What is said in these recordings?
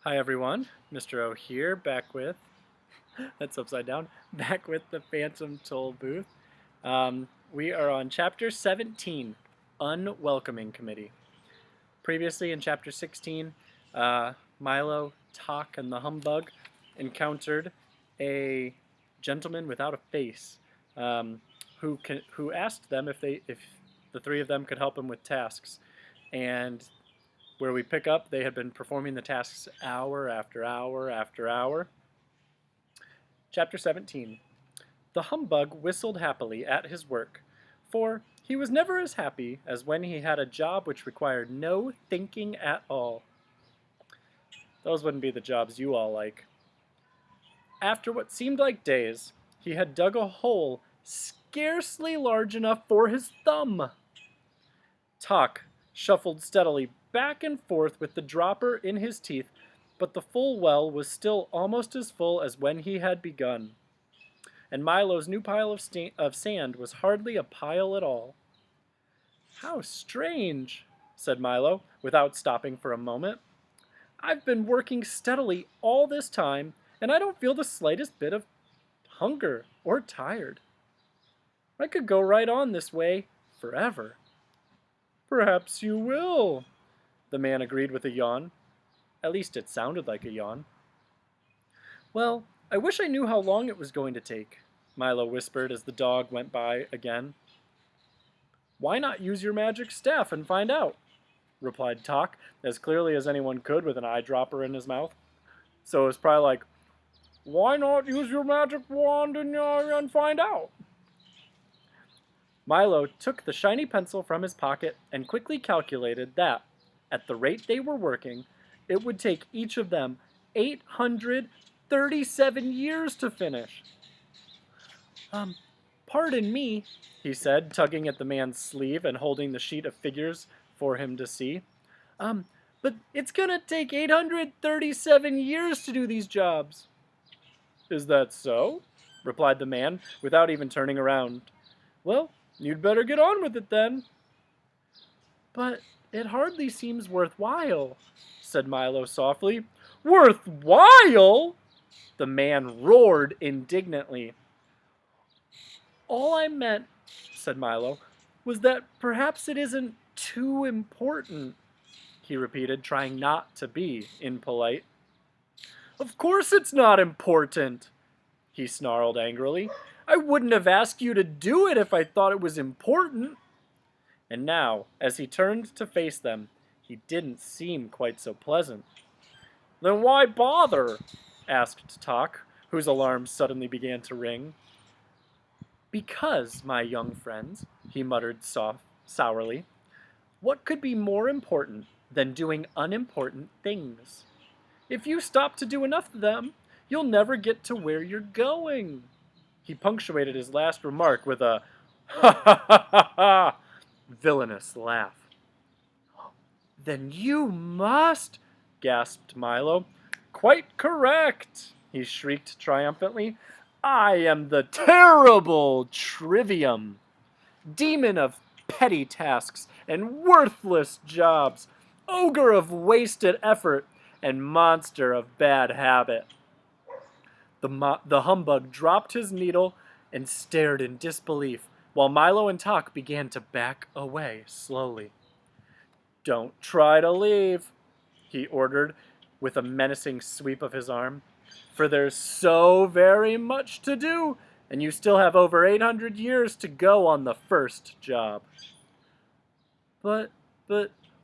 Hi everyone, Mr. O here, back with, that's upside down, back with the Phantom Tollbooth. We are on Chapter 17, Unwelcoming Committee. Previously in Chapter 16, Milo, Tok, and the Humbug encountered a gentleman without a face who asked them if the three of them could help him with tasks. And where we pick up, they had been performing the tasks hour after hour after hour. Chapter 17. The humbug whistled happily at his work, for he was never as happy as when he had a job which required no thinking at all. Those wouldn't be the jobs you all like. After what seemed like days, he had dug a hole scarcely large enough for his thumb. Tok shuffled steadily back and forth with the dropper in his teeth, but the full well was still almost as full as when he had begun. And Milo's new pile of sand was hardly a pile at all. How strange, said Milo, without stopping for a moment. I've been working steadily all this time, and I don't feel the slightest bit of hunger or tired. I could go right on this way forever. Perhaps you will, the man agreed with a yawn. At least it sounded like a yawn. Well, I wish I knew how long it was going to take, Milo whispered as the dog went by again. Why not use your magic staff and find out? Replied Tok, as clearly as anyone could with an eyedropper in his mouth. So it was probably like, why not use your magic wand and find out? Milo took the shiny pencil from his pocket and quickly calculated that, at the rate they were working, it would take each of them 837 years to finish. Pardon me, he said, tugging at the man's sleeve and holding the sheet of figures for him to see. But it's gonna take 837 years to do these jobs. Is that so? Replied the man, without even turning around. Well, you'd better get on with it then. But it hardly seems worthwhile, said Milo softly. Worthwhile? The man roared indignantly. All I meant, said Milo, was that perhaps it isn't too important, he repeated, trying not to be impolite. Of course it's not important, he snarled angrily. I wouldn't have asked you to do it if I thought it was important. And now, as he turned to face them, he didn't seem quite so pleasant. Then why bother? Asked Tok, whose alarm suddenly began to ring. Because, my young friends, he muttered sourly, what could be more important than doing unimportant things? If you stop to do enough of them, you'll never get to where you're going. He punctuated his last remark with a ha ha ha ha ha villainous laugh. Then you must, gasped Milo. Quite correct, he shrieked triumphantly. I am the terrible Trivium, demon of petty tasks and worthless jobs, ogre of wasted effort, and monster of bad habit. The humbug dropped his needle and stared in disbelief, while Milo and Tok began to back away slowly. Don't try to leave, he ordered with a menacing sweep of his arm, for there's so very much to do, and you still have over 800 years to go on the first job. But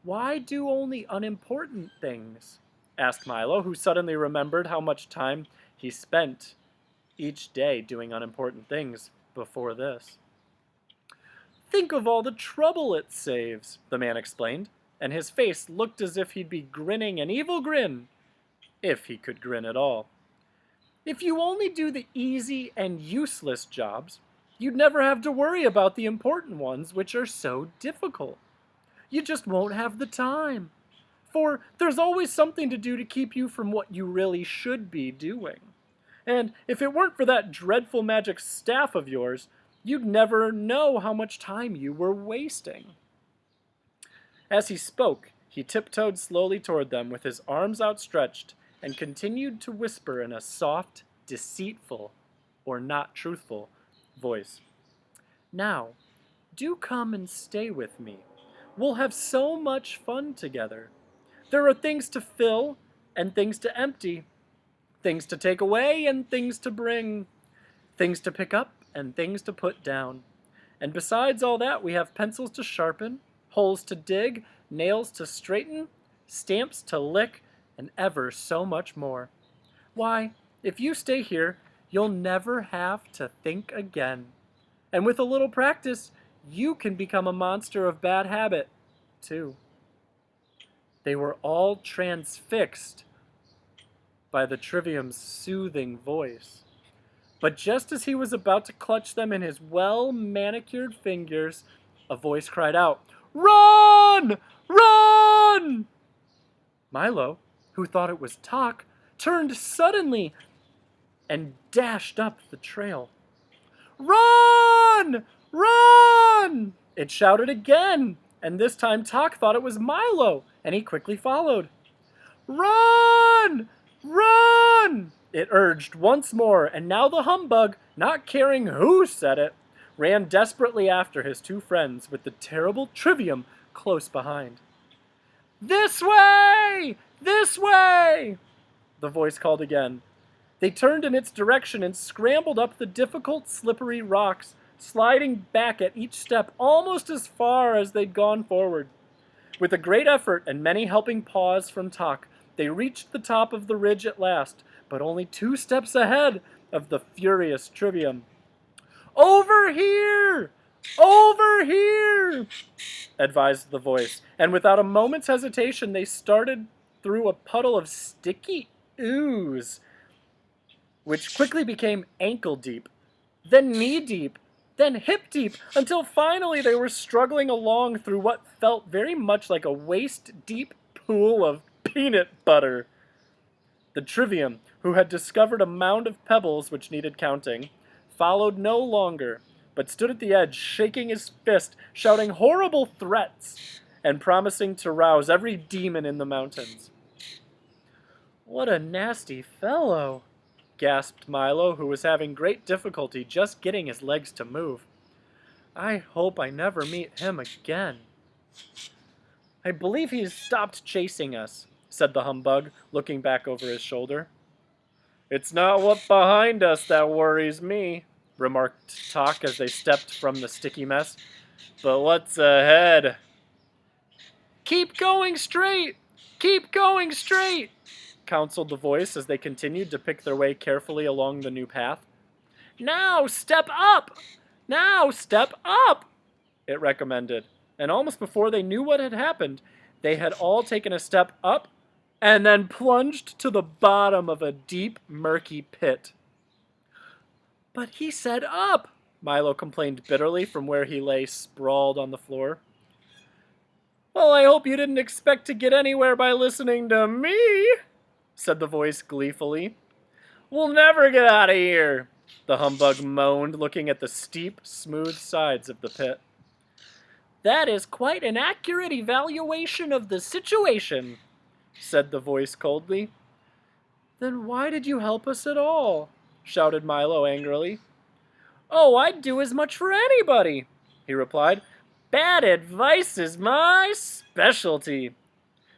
why do only unimportant things? Asked Milo, who suddenly remembered how much time he spent each day doing unimportant things before this. Think of all the trouble it saves, the man explained, and his face looked as if he'd be grinning an evil grin, if he could grin at all. If you only do the easy and useless jobs, you'd never have to worry about the important ones, which are so difficult. You just won't have the time. For there's always something to do to keep you from what you really should be doing. And if it weren't for that dreadful magic staff of yours, you'd never know how much time you were wasting. As he spoke, he tiptoed slowly toward them with his arms outstretched and continued to whisper in a soft, deceitful, or not truthful voice. Now, do come and stay with me. We'll have so much fun together. There are things to fill and things to empty, things to take away and things to bring, things to pick up and things to put down. And besides all that, we have pencils to sharpen, holes to dig, nails to straighten, stamps to lick, and ever so much more. Why, if you stay here, you'll never have to think again. And with a little practice, you can become a monster of bad habit, too. They were all transfixed by the Trivium's soothing voice. But just as he was about to clutch them in his well-manicured fingers, a voice cried out, "Run! Run!" Milo, who thought it was Talk, turned suddenly and dashed up the trail. "Run! Run!" It shouted again, and this time Talk thought it was Milo, and he quickly followed. "Run! Run!" it urged once more, and now the humbug, not caring who said it, ran desperately after his two friends with the terrible Trivium close behind. "This way! This way!" the voice called again. They turned in its direction and scrambled up the difficult, slippery rocks, sliding back at each step almost as far as they'd gone forward. With a great effort and many helping paws from Talk, they reached the top of the ridge at last, but only 2 steps ahead of the furious Trivium. "Over here! Over here!" advised the voice, and without a moment's hesitation they started through a puddle of sticky ooze, which quickly became ankle-deep, then knee-deep, then hip-deep, until finally they were struggling along through what felt very much like a waist-deep pool of peanut butter. The Trivium, who had discovered a mound of pebbles which needed counting, followed no longer, but stood at the edge, shaking his fist, shouting horrible threats, and promising to rouse every demon in the mountains. "What a nasty fellow," gasped Milo, who was having great difficulty just getting his legs to move. "I hope I never meet him again." "I believe he's stopped chasing us," said the humbug, looking back over his shoulder. "It's not what's behind us that worries me," remarked Talk as they stepped from the sticky mess, "but what's ahead?" "Keep going straight! Keep going straight!" counseled the voice as they continued to pick their way carefully along the new path. "Now step up! Now step up!" it recommended, and almost before they knew what had happened, they had all taken a step up and then plunged to the bottom of a deep, murky pit. "But he said up!" Milo complained bitterly from where he lay sprawled on the floor. "Well, I hope you didn't expect to get anywhere by listening to me," said the voice gleefully. "We'll never get out of here," the humbug moaned, looking at the steep, smooth sides of the pit. "That is quite an accurate evaluation of the situation," said the voice coldly. "Then why did you help us at all?" shouted Milo angrily. "Oh, I'd do as much for anybody," he replied. "Bad advice is my specialty.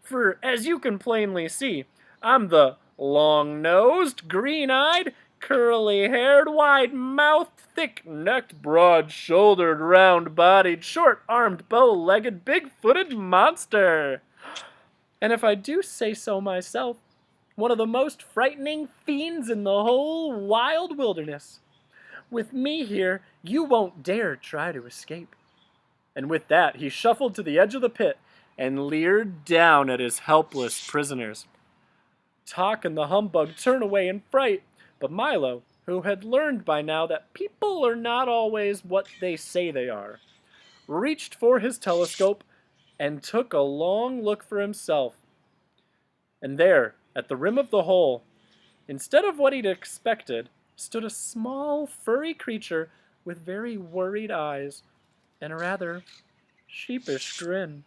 For, as you can plainly see, I'm the long-nosed, green-eyed, curly-haired, wide-mouthed, thick-necked, broad-shouldered, round-bodied, short-armed, bow-legged, big-footed monster. And if I do say so myself, one of the most frightening fiends in the whole wild wilderness. With me here, you won't dare try to escape." And with that, he shuffled to the edge of the pit and leered down at his helpless prisoners. Talk and the humbug turned away in fright, but Milo, who had learned by now that people are not always what they say they are, reached for his telescope and took a long look for himself. And there, at the rim of the hole, instead of what he'd expected, stood a small, furry creature with very worried eyes and a rather sheepish grin.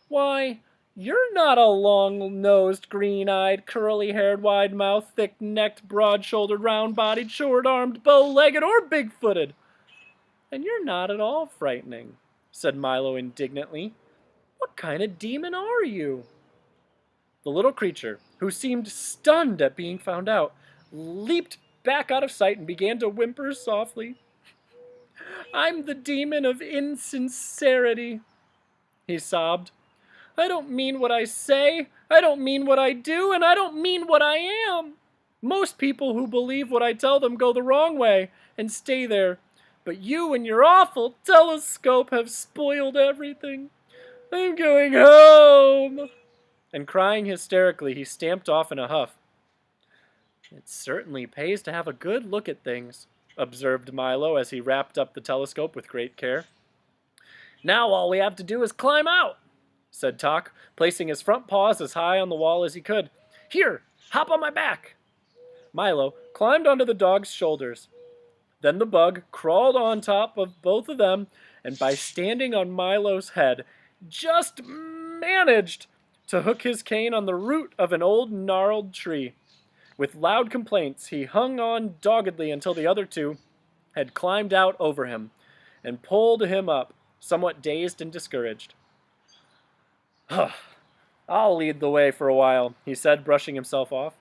"Why, You're not a long-nosed, green-eyed, curly-haired, wide-mouthed, thick-necked, broad-shouldered, round-bodied, short-armed, bow-legged, or big-footed. And you're not at all frightening, said Milo indignantly. What kind of demon are you? The little creature, who seemed stunned at being found out, leaped back out of sight and began to whimper softly. I'm the demon of insincerity, he sobbed. I don't mean what I say, I don't mean what I do, and I don't mean what I am. Most people who believe what I tell them go the wrong way and stay there. But you and your awful telescope have spoiled everything. I'm going home. And crying hysterically, he stamped off in a huff. It certainly pays to have a good look at things, observed Milo as he wrapped up the telescope with great care. Now all we have to do is climb out, said Tok, placing his front paws as high on the wall as he could. Here, hop on my back. Milo climbed onto the dog's shoulders. Then the bug crawled on top of both of them, and by standing on Milo's head, just managed to hook his cane on the root of an old gnarled tree. With loud complaints, he hung on doggedly until the other two had climbed out over him and pulled him up, somewhat dazed and discouraged. I'll lead the way for a while, he said, brushing himself off.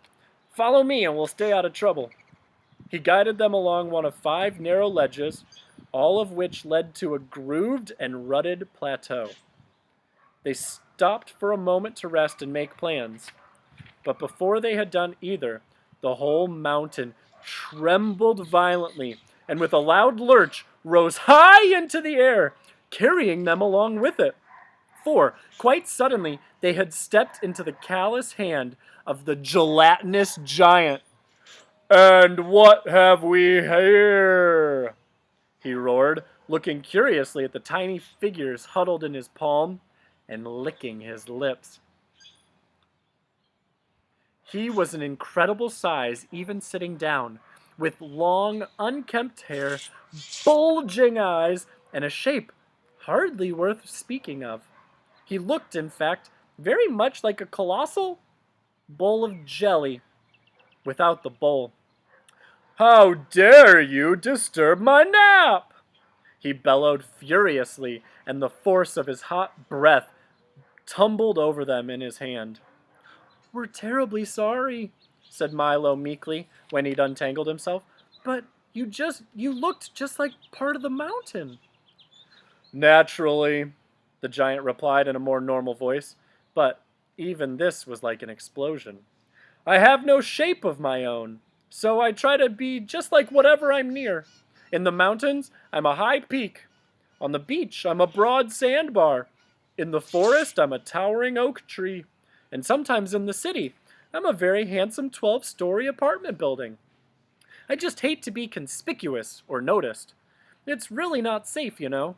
Follow me and we'll stay out of trouble. He guided them along one of 5 narrow ledges, all of which led to a grooved and rutted plateau. They stopped for a moment to rest and make plans. But before they had done either, the whole mountain trembled violently and with a loud lurch rose high into the air, carrying them along with it. For, quite suddenly, they had stepped into the callous hand of the gelatinous giant. And what have we here? He roared, looking curiously at the tiny figures huddled in his palm and licking his lips. He was an incredible size, even sitting down, with long, unkempt hair, bulging eyes, and a shape hardly worth speaking of. He looked, in fact, very much like a colossal bowl of jelly, without the bowl. How dare you disturb my nap? He bellowed furiously, and the force of his hot breath tumbled over them in his hand. We're terribly sorry, said Milo meekly when he'd untangled himself, but you looked just like part of the mountain. Naturally, the giant replied in a more normal voice, but even this was like an explosion. I have no shape of my own, so I try to be just like whatever I'm near. In the mountains, I'm a high peak. On the beach, I'm a broad sandbar. In the forest, I'm a towering oak tree. And sometimes in the city, I'm a very handsome 12-story apartment building. I just hate to be conspicuous or noticed. It's really not safe, you know.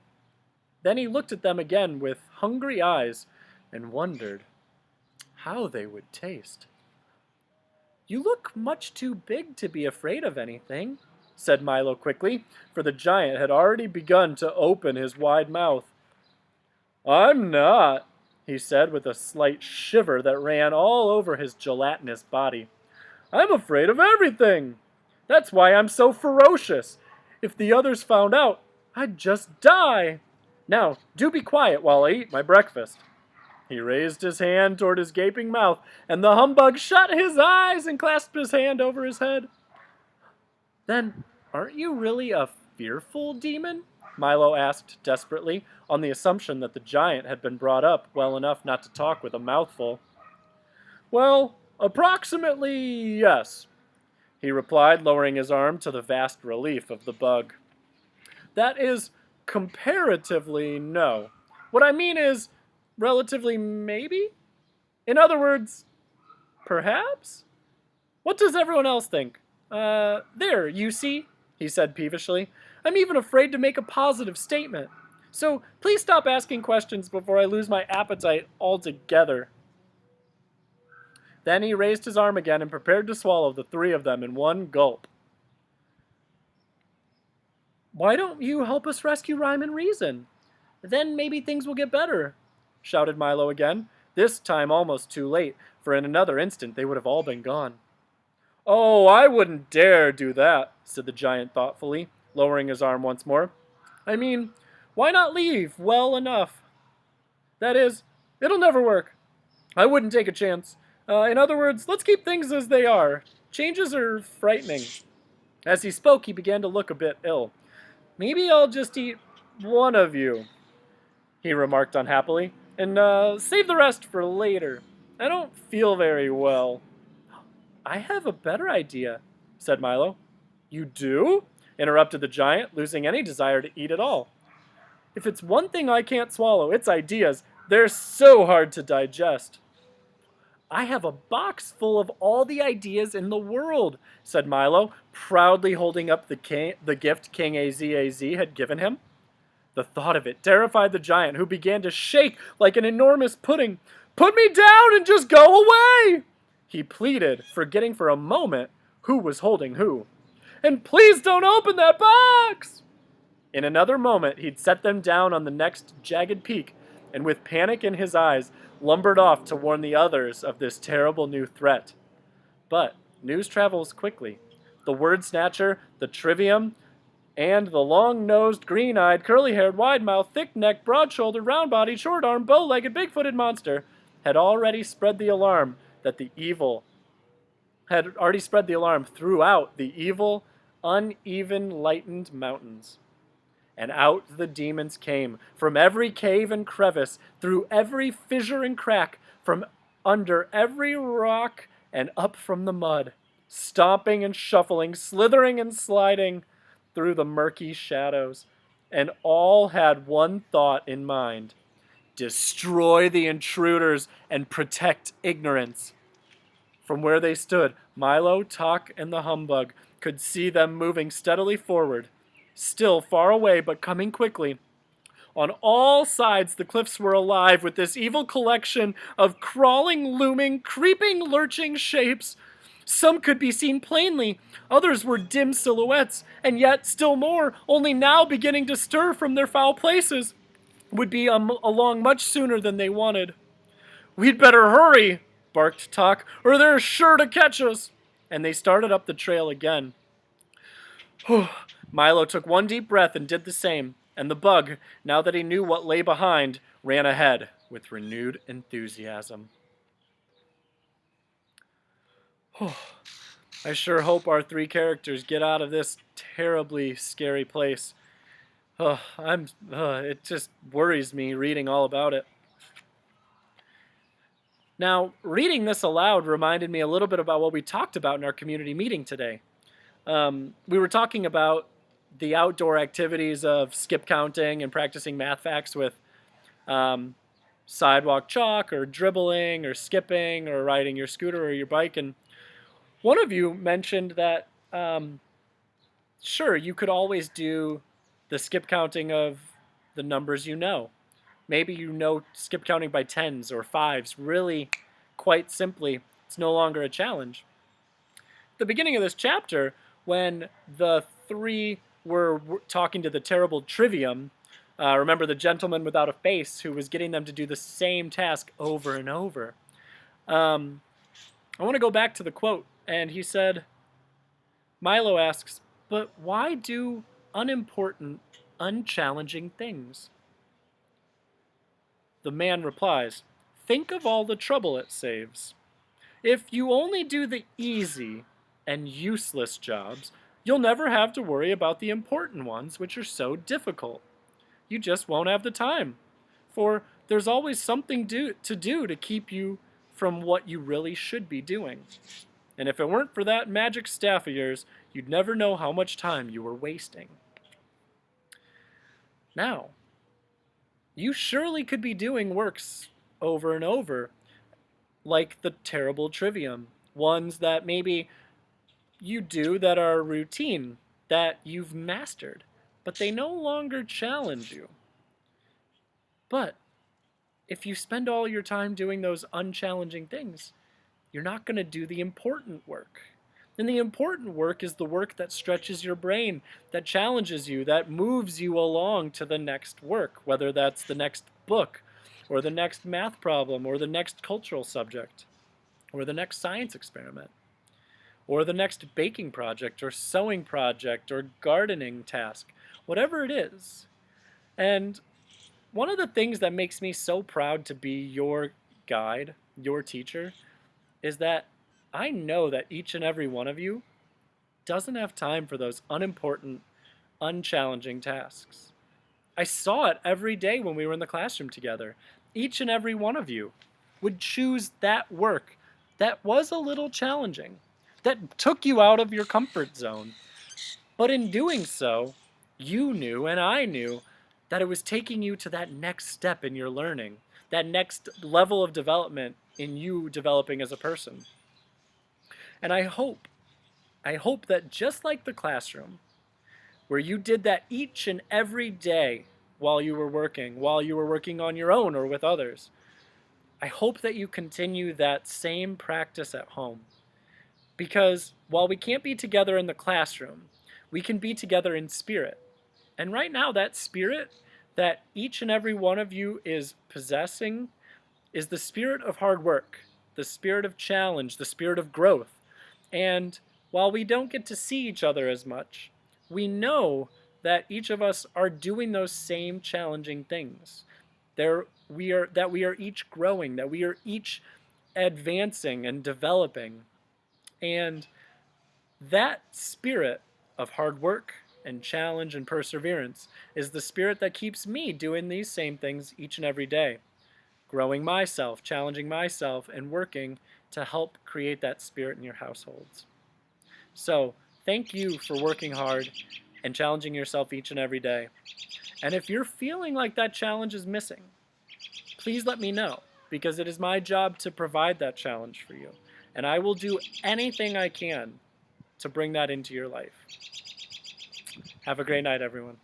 Then he looked at them again with hungry eyes and wondered how they would taste. You look much too big to be afraid of anything, said Milo quickly, for the giant had already begun to open his wide mouth. I'm not, he said with a slight shiver that ran all over his gelatinous body. I'm afraid of everything. That's why I'm so ferocious. If the others found out, I'd just die. Now, do be quiet while I eat my breakfast. He raised his hand toward his gaping mouth, and the humbug shut his eyes and clasped his hand over his head. Then, aren't you really a fearful demon? Milo asked desperately, on the assumption that the giant had been brought up well enough not to talk with a mouthful. Well, approximately yes, he replied, lowering his arm to the vast relief of the bug. That is, comparatively no. What I mean is, relatively maybe? In other words, What does everyone else think? There, you see, he said peevishly. I'm even afraid to make a positive statement. So please stop asking questions before I lose my appetite altogether. Then he raised his arm again and prepared to swallow the 3 of them in one gulp. Why don't you help us rescue Rhyme and Reason? Then maybe things will get better, shouted Milo again, this time almost too late, for in another instant they would have all been gone. "Oh, I wouldn't dare do that," said the giant thoughtfully, lowering his arm once more. "I mean, why not leave well enough? That is, it'll never work. I wouldn't take a chance. In other words, let's keep things as they are. Changes are frightening." As he spoke, he began to look a bit ill. "Maybe I'll just eat one of you," he remarked unhappily, "and save the rest for later. I don't feel very well." "I have a better idea," said Milo. "You do?" interrupted the giant, losing any desire to eat at all. "If it's one thing I can't swallow, it's ideas. They're so hard to digest." "I have a box full of all the ideas in the world," said Milo, proudly holding up the gift King AZAZ had given him. The thought of it terrified the giant, who began to shake like an enormous pudding. "Put me down and just go away!" he pleaded, forgetting for a moment who was holding who. "And please don't open that box!" In another moment, he'd set them down on the next jagged peak, and with panic in his eyes, lumbered off to warn the others of this terrible new threat. But news travels quickly. The word snatcher, the trivium, and the long-nosed, green-eyed, curly-haired, wide-mouthed, thick-necked, broad-shouldered, round-bodied, short-armed, bow-legged, big-footed monster had already spread the alarm throughout the evil, uneven, lightened mountains. And out the demons came, from every cave and crevice, through every fissure and crack, from under every rock and up from the mud, stomping and shuffling, slithering and sliding through the murky shadows. And all had one thought in mind: destroy the intruders and protect ignorance. From where they stood, Milo, Talk, and the humbug could see them moving steadily forward, still far away but coming quickly. On all sides the cliffs were alive with this evil collection of crawling, looming, creeping, lurching shapes. Some could be seen plainly, others were dim silhouettes, and yet still more, only now beginning to stir from their foul places, would be along much sooner than they wanted. "We'd better hurry," barked Talk, "or they're sure to catch us." And they started up the trail again. Milo took one deep breath and did the same, and the bug, now that he knew what lay behind, ran ahead with renewed enthusiasm. I sure hope our three characters get out of this terribly scary place. It just worries me reading all about it. Now, reading this aloud reminded me a little bit about what we talked about in our community meeting today. We were talking about the outdoor activities of skip counting and practicing math facts with sidewalk chalk or dribbling or skipping or riding your scooter or your bike. And one of you mentioned that, sure, you could always do the skip counting of the numbers you know. Maybe you know skip counting by tens or fives really quite simply. It's no longer a challenge. At the beginning of this chapter, when the three were talking to the terrible trivium, remember the gentleman without a face who was getting them to do the same task over and over. I want to go back to the quote, and he said, Milo asks, "But why do unimportant, unchallenging things?" The man replies, "Think of all the trouble it saves. If you only do the easy and useless jobs, you'll never have to worry about the important ones, which are so difficult. You just won't have the time, for there's always something to do to keep you from what you really should be doing. And if it weren't for that magic staff of yours, you'd never know how much time you were wasting." Now, you surely could be doing works over and over, like the terrible trivium, ones that maybe you do that are routine, that you've mastered, but they no longer challenge you. But if you spend all your time doing those unchallenging things, you're not going to do the important work. And the important work is the work that stretches your brain, that challenges you, that moves you along to the next work, whether that's the next book, or the next math problem, or the next cultural subject, or the next science experiment, or the next baking project, or sewing project, or gardening task, whatever it is. And one of the things that makes me so proud to be your guide, your teacher, is that I know that each and every one of you doesn't have time for those unimportant, unchallenging tasks. I saw it every day when we were in the classroom together. Each and every one of you would choose that work that was a little challenging, that took you out of your comfort zone. But in doing so, you knew and I knew that it was taking you to that next step in your learning, that next level of development in you developing as a person. And I hope that just like the classroom, where you did that each and every day while you were working on your own or with others, I hope that you continue that same practice at home. Because while we can't be together in the classroom, we can be together in spirit. And right now, that spirit that each and every one of you is possessing is the spirit of hard work, the spirit of challenge, the spirit of growth. And while we don't get to see each other as much, we know that each of us are doing those same challenging things. We are each growing, that we are each advancing and developing. And that spirit of hard work and challenge and perseverance is the spirit that keeps me doing these same things each and every day, growing myself, challenging myself, and working to help create that spirit in your households. So, thank you for working hard and challenging yourself each and every day. And if you're feeling like that challenge is missing, please let me know, because it is my job to provide that challenge for you. And I will do anything I can to bring that into your life. Have a great night, everyone.